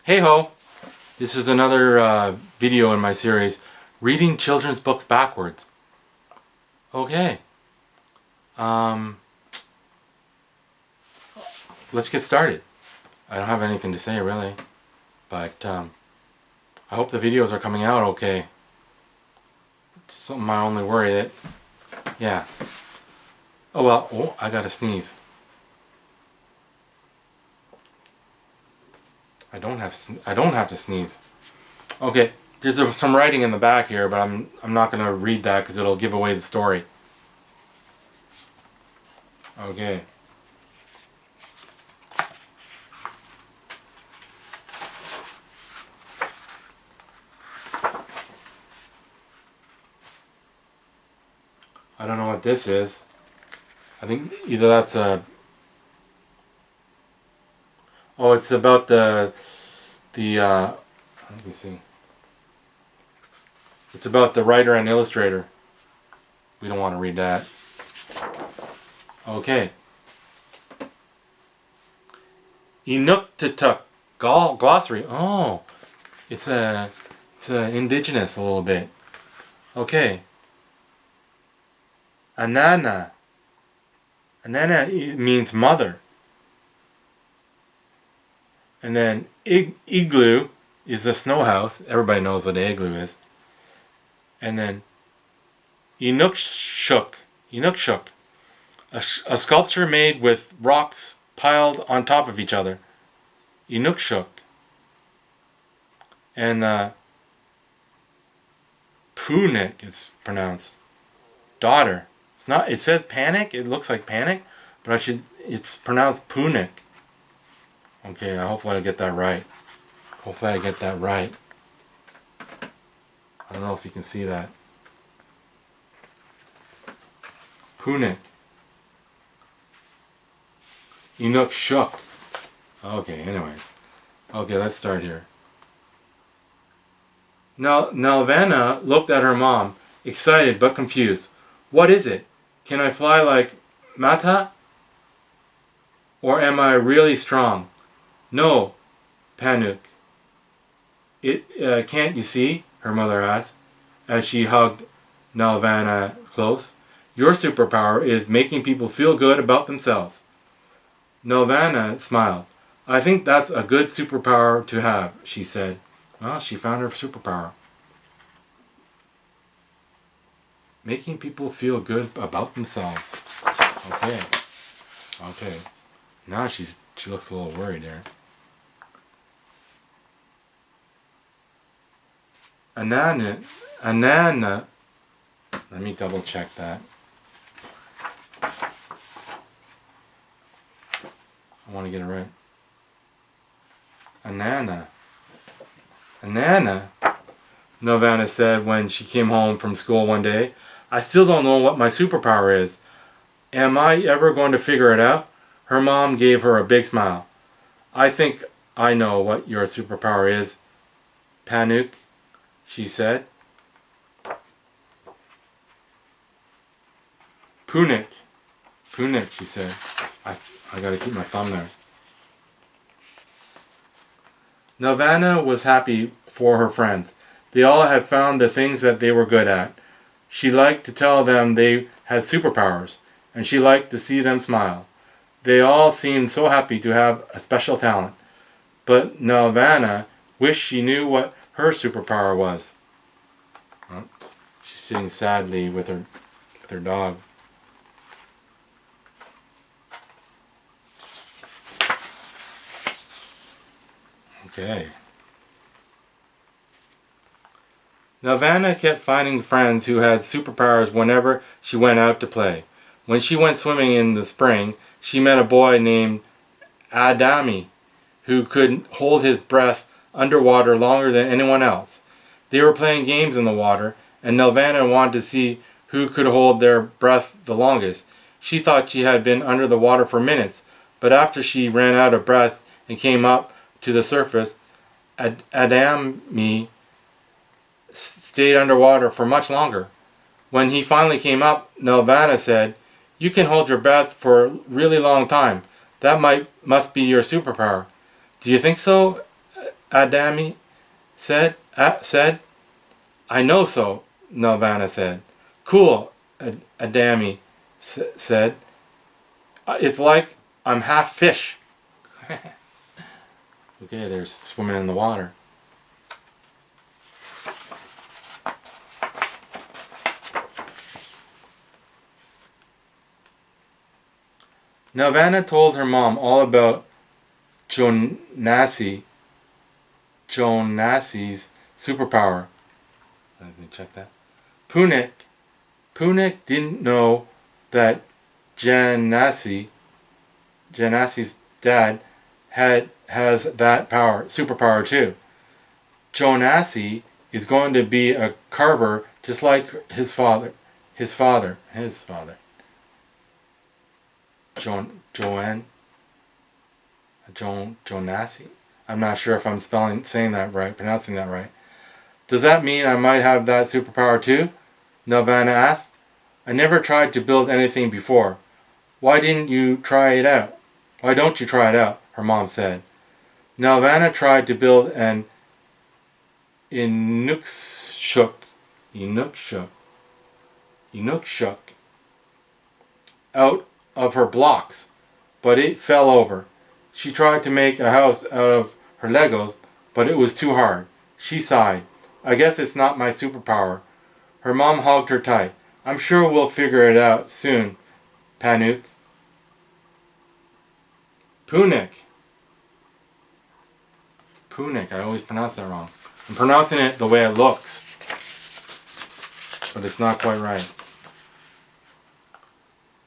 Hey ho! This is another video in my series, Reading Children's Books Backwards. Okay. Let's get started. I don't have anything to say really, but I hope the videos are coming out okay. It's my only worry that, yeah. Oh well, oh, I gotta sneeze. I don't have to sneeze. Okay, there's some writing in the back here, but I'm not gonna read that because it'll give away the story. Okay. I don't know what this is. I think either that's a... Oh, it's about the let me see. It's about the writer and illustrator. We don't want to read that. Okay. Inuktitut glossary. Oh, it's indigenous a little bit. Okay. Anana. Anana means mother. And then igloo is a snow house. Everybody knows what an igloo is. And then Inukshuk. A sculpture made with rocks piled on top of each other. Inukshuk. And Punik it's pronounced. Daughter. It's not. It says panic. It looks like panic, but it's pronounced Punik. Okay, hopefully I get that right. I don't know if you can see that. Punik. Inukshuk. Okay, anyways. Okay, let's start here. Now, Nelvana looked at her mom, excited but confused. What is it? Can I fly like Mata? Or am I really strong? No, Panuk. Can't you see? Her mother asked, as she hugged Nelvana close. Your superpower is making people feel good about themselves. Nelvana smiled. I think that's a good superpower to have, she said. Well, she found her superpower. Making people feel good about themselves. Okay. Now she looks a little worried there. Anana. Let me double check that. I want to get it right. Anana, Nelvana said when she came home from school one day. I still don't know what my superpower is. Am I ever going to figure it out? Her mom gave her a big smile. I think I know what your superpower is, Panuk, she said. Punik, she said. I gotta keep my thumb there. Nelvana was happy for her friends. They all had found the things that they were good at. She liked to tell them they had superpowers, and she liked to see them smile. They all seemed so happy to have a special talent. But Nelvana wished she knew what her superpower was. Oh, she's sitting sadly with her dog. Okay. Nelvana kept finding friends who had superpowers whenever she went out to play. When she went swimming in the spring, she met a boy named Adami, who could hold his breath underwater longer than anyone else. They were playing games in the water, and Nelvana wanted to see who could hold their breath the longest. She thought she had been under the water for minutes, but after she ran out of breath and came up to the surface, Adami stayed underwater for much longer. When he finally came up, Nelvana said, "You can hold your breath for a really long time. That must be your superpower." "Do you think so, Adami said. I know so, Nelvana said. Cool, Adami said. It's like I'm half fish. Okay, they're swimming in the water. Nelvana told her mom all about Jonassi's superpower. Let me check that. Punik didn't know that Janassi's dad has that superpower too. Jonassi is going to be a carver just like his father. Jonassi. I'm not sure if I'm pronouncing that right. Does that mean I might have that superpower too? Nelvana asked. I never tried to build anything before. Why don't you try it out? Her mom said. Nelvana tried to build an Inukshuk out of her blocks, but it fell over. She tried to make a house out of her Legos, but it was too hard. She sighed. I guess it's not my superpower. Her mom hugged her tight. I'm sure we'll figure it out soon, Punik. Punik, I always pronounce that wrong. I'm pronouncing it the way it looks, but it's not quite right.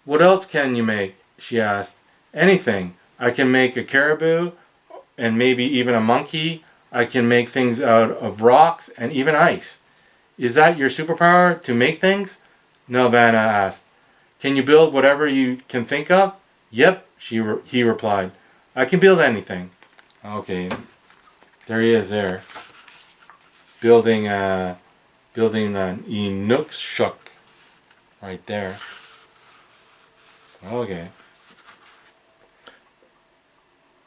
What else can you make? She asked. Anything. I can make a caribou and maybe even a monkey. I can make things out of rocks and even ice. Is that your superpower, to make things? Nelvana asked. Can you build whatever you can think of? Yep, he replied. I can build anything. Okay, there he is there. Building an Inukshuk right there. Okay.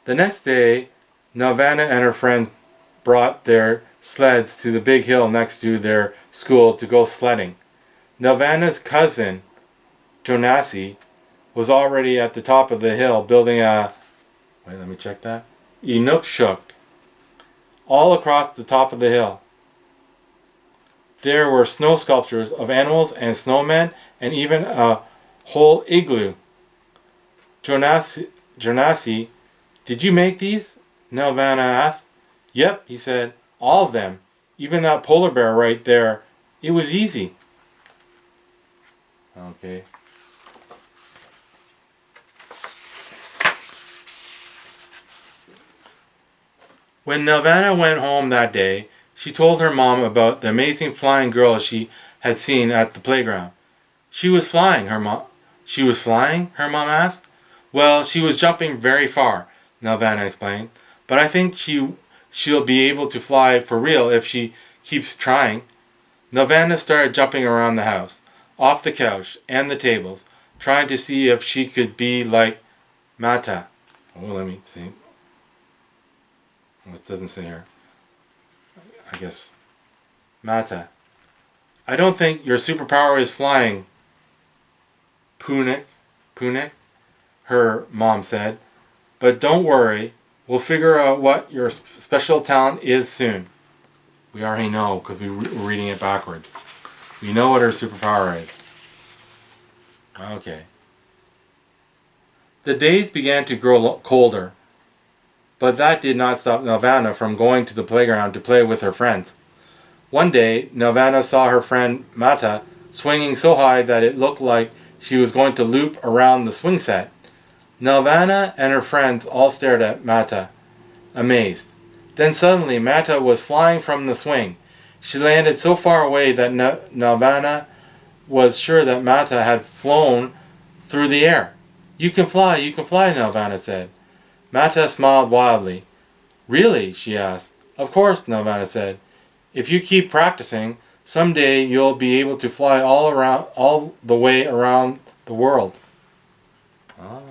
The next day, Nelvana and her friends brought their sleds to the big hill next to their school to go sledding. Nelvana's cousin, Jonassi, was already at the top of the hill building Inukshuk all across the top of the hill. There were snow sculptures of animals and snowmen and even a whole igloo. Jonassi, did you make these? Nelvana asked. Yep, he said. All of them. Even that polar bear right there. It was easy. Okay. When Nelvana went home that day, she told her mom about the amazing flying girl she had seen at the playground. She was flying, her mom asked. Well, she was jumping very far, Nelvana explained. But I think she'll be able to fly for real if she keeps trying. Nelvana started jumping around the house, off the couch and the tables, trying to see if she could be like Mata. Oh, let me see. It doesn't say here. I guess. Mata. I don't think your superpower is flying, Punik, her mom said. But don't worry, we'll figure out what your special talent is soon. We already know because we're reading it backwards. We know what her superpower is. Okay. The days began to grow colder, but that did not stop Nelvana from going to the playground to play with her friends. One day, Nelvana saw her friend Mata swinging so high that it looked like she was going to loop around the swing set. Nelvana and her friends all stared at Mata, amazed. Then suddenly Mata was flying from the swing. She landed so far away that Nelvana was sure that Mata had flown through the air. You can fly, Nelvana said. Mata smiled wildly. Really? She asked. Of course, Nelvana said. If you keep practicing, someday you'll be able to fly all the way around the world. Oh.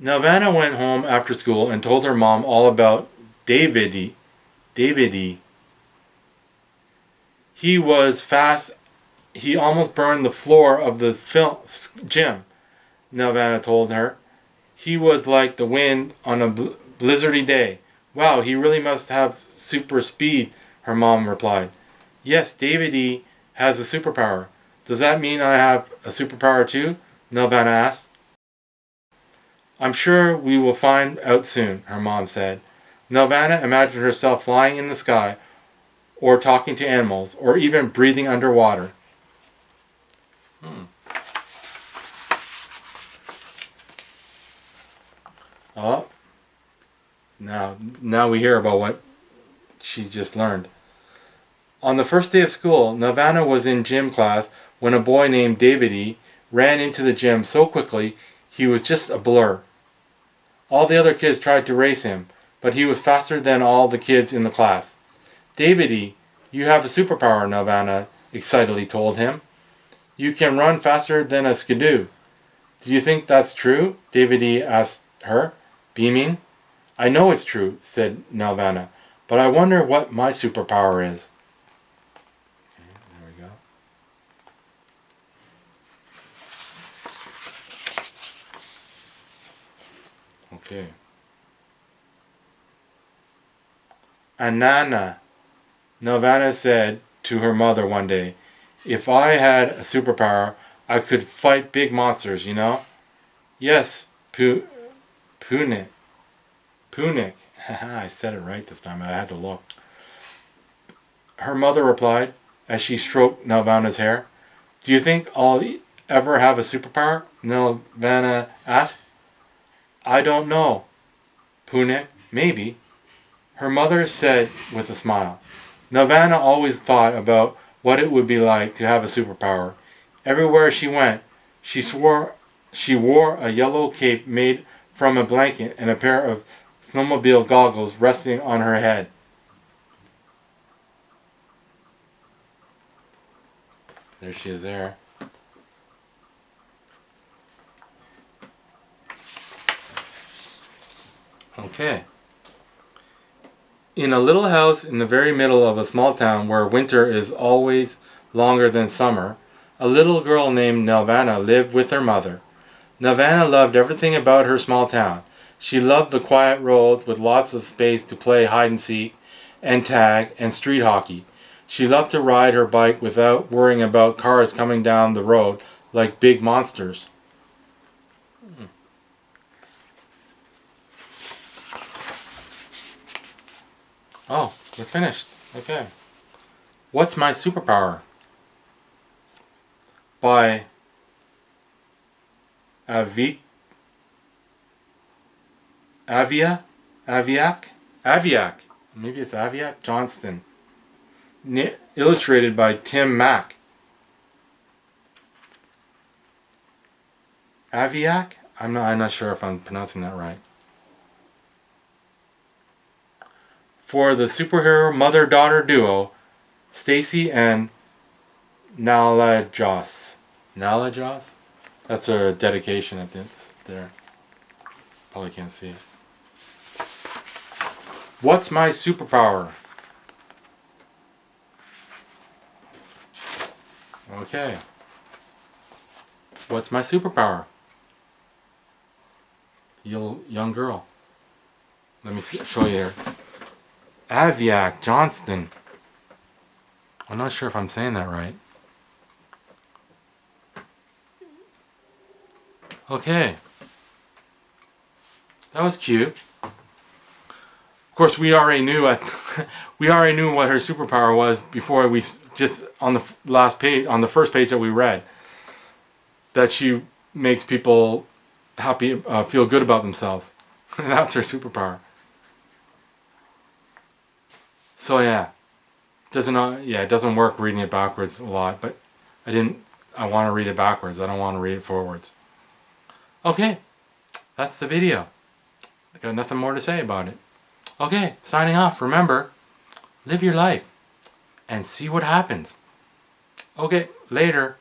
Nelvana went home after school and told her mom all about Davidi. Davidi. He was fast. He almost burned the floor of the gym, Nelvana told her. He was like the wind on a blizzardy day. Wow, he really must have super speed, her mom replied. Yes, Davidi has a superpower. Does that mean I have a superpower too? Nelvana asked. I'm sure we will find out soon, her mom said. Nelvana imagined herself flying in the sky, or talking to animals, or even breathing underwater. Oh, now we hear about what she just learned. On the first day of school, Nelvana was in gym class when a boy named Davidi ran into the gym so quickly he was just a blur. All the other kids tried to race him, but he was faster than all the kids in the class. Davidi, you have a superpower, Nelvana excitedly told him. You can run faster than a skidoo. Do you think that's true? Davidi asked her, beaming. I know it's true, said Nelvana, but I wonder what my superpower is. Okay, there we go. Okay. Anana, Nelvana said to her mother one day, if I had a superpower, I could fight big monsters, you know? Yes, Punik. I said it right this time, I had to look. Her mother replied, as she stroked Nelvana's hair. Do you think I'll ever have a superpower? Nelvana asked. I don't know, Punik. Maybe. Her mother said with a smile. Nelvana always thought about what it would be like to have a superpower. Everywhere she went, she wore a yellow cape made from a blanket and a pair of snowmobile goggles resting on her head. There she is there. Okay. In a little house in the very middle of a small town where winter is always longer than summer, a little girl named Nelvana lived with her mother. Nelvana loved everything about her small town. She loved the quiet roads with lots of space to play hide and seek and tag and street hockey. She loved to ride her bike without worrying about cars coming down the road like big monsters. Oh, we're finished. Okay. What's My Superpower? By Aviak? Maybe it's Aviak Johnston. Illustrated by Tim Mack. Aviak? I'm not sure if I'm pronouncing that right. For the superhero mother-daughter duo, Stacy and Nalajos. Nalajos? That's a dedication at this there. Probably can't see it. What's my superpower? Okay. What's my superpower? Young girl. Let me show you here. Aviak Johnston. I'm not sure if I'm saying that right. Okay. That was cute. Of course, we already knew what her superpower was before we just on the last page, on the first page that we read, that she makes people happy, feel good about themselves. That's her superpower. So yeah, it doesn't work reading it backwards a lot, but I want to read it backwards. I don't want to read it forwards. Okay, that's the video. I got nothing more to say about it. Okay, signing off. Remember, live your life and see what happens. Okay, later.